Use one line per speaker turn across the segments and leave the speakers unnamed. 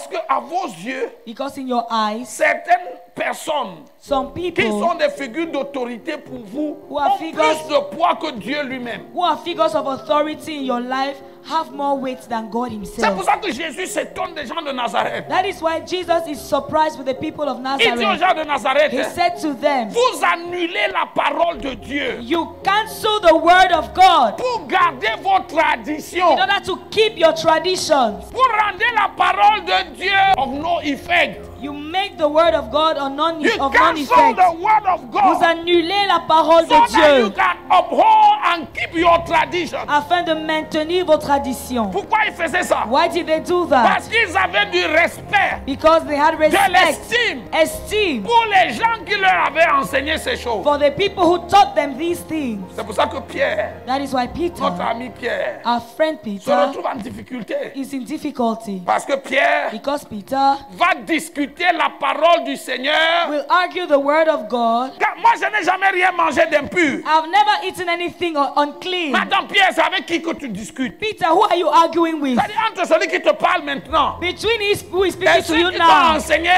Parce que à vos yeux,
Because in your eyes,
certaines personnes
some
qui
people
sont des figures d'autorité pour vous
Who are
ont
figures-
plus de poids que Dieu lui-même.
who are figures of authority in your life have more weight than God
C'est pour
himself.
ça que Jésus s'étonne des gens de Nazareth.
That is why Jesus is surprised with the people of
Il dit aux
Nazareth.
gens de Nazareth,
He said to them,
vous annulez la parole de Dieu
you cancel the word of God
pour garder vos traditions.
in order to keep your traditions.
Vous rendez la parole de Dieu of no effect.
You make the word of God of none
You cancel
effect.
the word of
Vous
God
annulez la parole
so
de
that you
Dieu
can uphold and keep your tradition.
afin de maintenir vos traditions.
Pourquoi ils faisaient ça?
Why did they do that?
Parce qu'ils avaient du respect,
Because they had
de
respect,
l'estime
esteem
pour les gens qui leur avaient enseigné ces choses.
for the people who taught them these things.
C'est pour ça que Pierre,
That is why Peter,
notre ami Pierre,
our friend
se
Peter,
retrouve en difficulté.
is in difficulty.
Parce que Pierre
Because Peter
va discuter la parole du Seigneur.
will argue the word of God.
Car moi, je n'ai jamais rien mangé d'impur.
I've never eaten anything unclean.
Maintenant, Pierre, c'est avec qui que tu discutes?
Peter, who are you arguing with?
C'est-à-dire entre celui qui te parle maintenant
Between who is
et
speaking to
ceux
you
qui t'ont
now
enseigné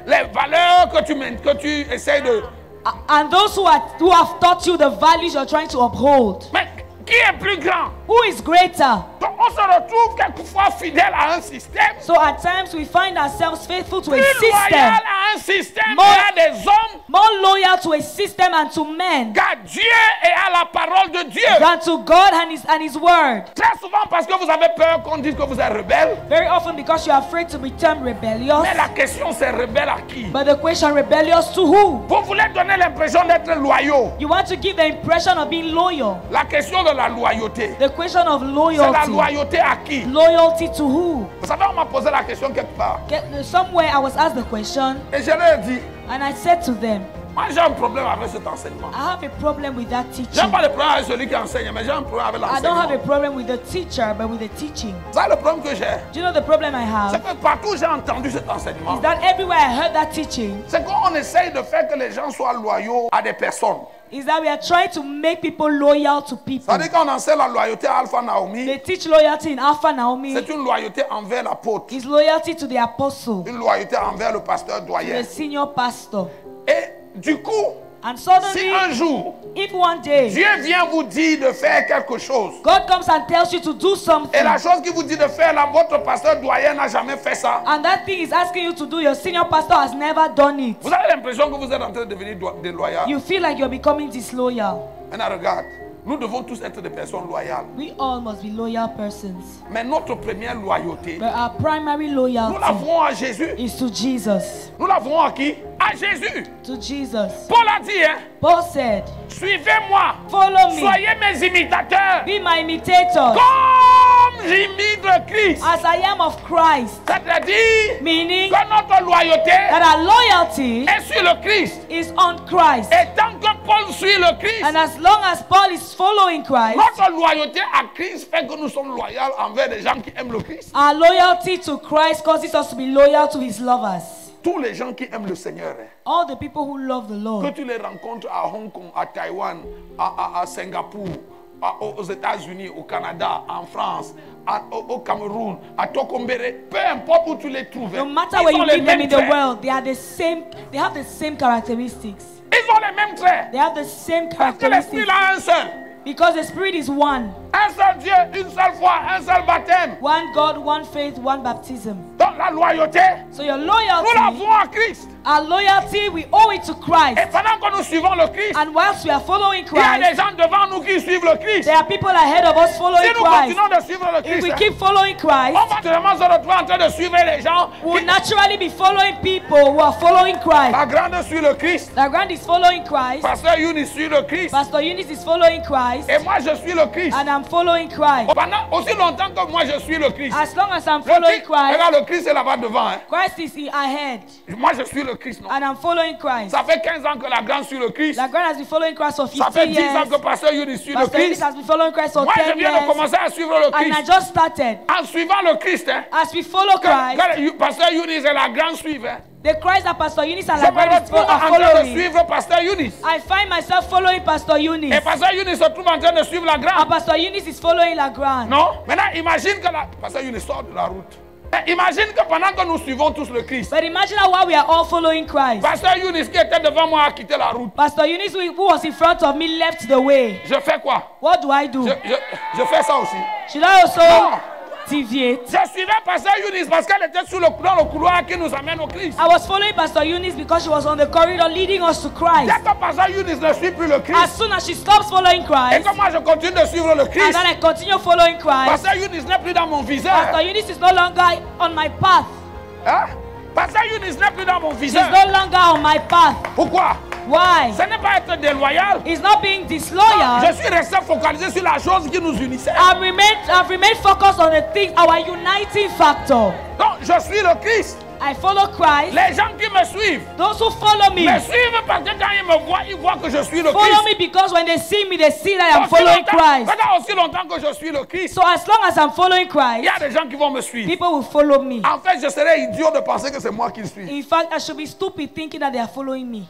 les valeurs que tu essaies de...
and those who have taught you the values you're trying to uphold.
Mais qui est plus grand?
Who is greater?
Donc, on se retrouve quelquefois fidèle à un système,
So at times we find ourselves faithful to a
plus loyal
system,
à un système
More-
et à des hommes
more loyal to a system and to men
qu'à Dieu et à la parole de Dieu.
than to God and his word.
Très souvent parce que vous avez peur qu'on dise que vous êtes rebelle.
Very often because you're afraid to be termed rebellious.
Mais la question c'est rebelle à qui?
But the question, rebellious to who?
Vous voulez donner l'impression d'être loyaux.
You want to give the impression of being loyal.
La question de la loyauté.
The question of
C'est la
loyalty.
loyauté à qui?
Loyalty to who?
Vous savez, on m'a posé la question quelque part.
Somewhere I was asked the question
Et je leur ai dit,
and I said to them,
moi j'ai un problème avec cet enseignement.
I have a problem with that
J'ai
teaching.
pas de problème avec celui qui enseigne, mais j'ai un problème avec
I don't have a
l'enseignement.
problem with the teacher, but with the teaching.
C'est le problème que j'ai.
Do you know the problem I
C'est
have?
que partout où j'ai entendu cet enseignement,
Is that everywhere I heard that teaching,
c'est qu'on essaye de faire que les gens soient loyaux à des personnes.
is that we are trying to make people loyal to people.
C'est-à-dire qu'on enseigne la loyauté à Alpha Naomi,
They teach loyalty in Alpha Naomi.
c'est une loyauté envers l'apôtre,
Is loyalty to the apostle,
une loyauté envers le pasteur
the
doyen.
senior pastor.
Et du coup,
And
si
suddenly,
un jour,
if one day
Dieu vient vous dire de faire quelque chose,
God comes and tells you to do something,
et la chose qu'il vous dit de faire, là, votre pasteur doyen n'a jamais fait ça,
and that thing is asking you to do, your senior pastor has never done it,
vous avez l'impression que vous êtes en train de devenir déloyal.
you feel like you're becoming disloyal.
Maintenant, regarde, nous devons tous être des personnes loyales.
We all must be loyal persons.
Mais notre première loyauté,
But our primary
nous
loyalty
l'avons à Jésus.
is to Jesus.
Nous l'avons à qui? À Jésus.
To Jesus.
Paul a dit, hein,
Paul said,
suivez-moi,
follow me,
soyez mes imitateurs,
be my imitator,
comme j'imite le Christ.
as I am of Christ.
C'est-à-dire
Meaning
que notre loyauté
that our loyalty
est sur le Christ.
is on Christ.
Et tant que Paul suit le Christ,
And as long as Paul is following Christ,
notre loyauté à Christ fait que nous sommes loyaux envers les gens qui aiment le Christ.
our loyalty to Christ causes us to be loyal to his lovers.
Tous les gens qui aiment le Seigneur, hein,
All the people who love the
que
Lord,
tu les rencontres à Hong Kong, à Taïwan, à Singapour, aux États-Unis, au Canada, en France, au Cameroun, à Tokombere, peu importe où tu les trouves,
no matter
ils
where
ont
you
les
meet them in
mêmes
the
traits.
world, they have the same characteristics.
Ils ont les mêmes traits.
They have the same
Parce que l'Esprit
characteristics
là un seul.
because the Spirit is one.
Un seul Dieu, une seule foi, un seul baptême.
One God, one faith, one baptism.
Donc la loyauté,
So your
nous
loyalty,
l'avons à Christ.
our loyalty, we owe it to Christ.
Et pendant que nous suivons le Christ,
And whilst we are following
il y a
Christ,
des gens devant nous qui suivent le Christ.
there are people ahead of us
Si
following
nous
Christ.
continuons de suivre le
If
Christ,
we keep following Christ,
on va vraiment se retrouver en train de suivre les gens.
we'll naturally be following people who are following Christ.
La grande suit le Christ.
The grand is following Christ.
Pasteur Younis suit le Christ.
Pastor Eunice is following Christ.
Et moi je suis le Christ.
And I'm following Christ.
Pendant aussi longtemps que moi je suis le Christ.
As long as I'm
Le
following
Christ,
Christ,
regarde, le Christ est là-bas devant. Hein.
Christ is ahead.
Moi je suis le Christ. Non?
And I'm following Christ.
Ça fait 15 ans que la grande suit le Christ.
The grand has been following Christ for
Ça
15
fait 10 ans
years.
que Pasteur Younis suit le
Pastor Eunice
Christ.
has been following Christ for
Moi je
10
viens de
years.
commencer à suivre le
And I
Christ.
just started.
En suivant le Christ. Hein.
As we follow Christ,
Quand Pasteur Younis est la grande suivre. Hein.
the Christ that Pastor Eunice and
Je
the
me
grand is
retrouve en
are
train de
following,
suivre Pasteur Younis.
I find myself following Pastor
Et
Eunice.
Pasteur Younis se trouve en train de suivre la grande.
And Pastor Eunice is following La Grande.
Non? Maintenant imagine que Pasteur Younis sort de la route. Imagine que pendant que nous suivons tous le Christ,
But imagine how while we are all following Christ.
Pasteur Younis qui était devant moi a quitté la route.
Pastor Eunice, who was in front of me, left the way.
Je fais quoi?
What do I do?
Je fais ça aussi.
Should I also
Non.
deviate?
Je suivais Pasteur Younis parce qu'elle était dans le couloir qui nous amène au Christ.
I was following Pastor Eunice because she was on the corridor leading us to Christ.
Dès que Pasteur Younis ne suit plus le
As
Christ,
soon as she stops following
et
Christ,
que moi je continue de suivre le
and
Christ,
then I continue following Christ,
Pasteur Younis n'est plus dans mon viseur.
Pastor Eunice is no longer on my path.
Hein? Pasteur Younis n'est plus dans mon
She's
viseur.
no longer on my path.
Pourquoi?
Why?
Ce n'est pas être déloyal.
It's not being disloyal.
Je suis resté focalisé sur la chose qui nous unissait.
I've remained focused on the things, our uniting factor.
Donc je suis le Christ.
I follow Christ.
Les gens qui me suivent
Those who follow me,
me suivent parce que quand ils me voient, ils voient que je suis le
follow
Christ.
me because when they see me, they see that I'm
Aussi
following
longtemps-
Christ.
pendant aussi longtemps que je suis le Christ,
So as long as I'm following
il
Christ,
y a des gens qui vont me suivre.
people will follow me.
En fait, je serais idiot de penser que c'est moi qui le suis.
In fact, I should be stupid thinking that they are following me.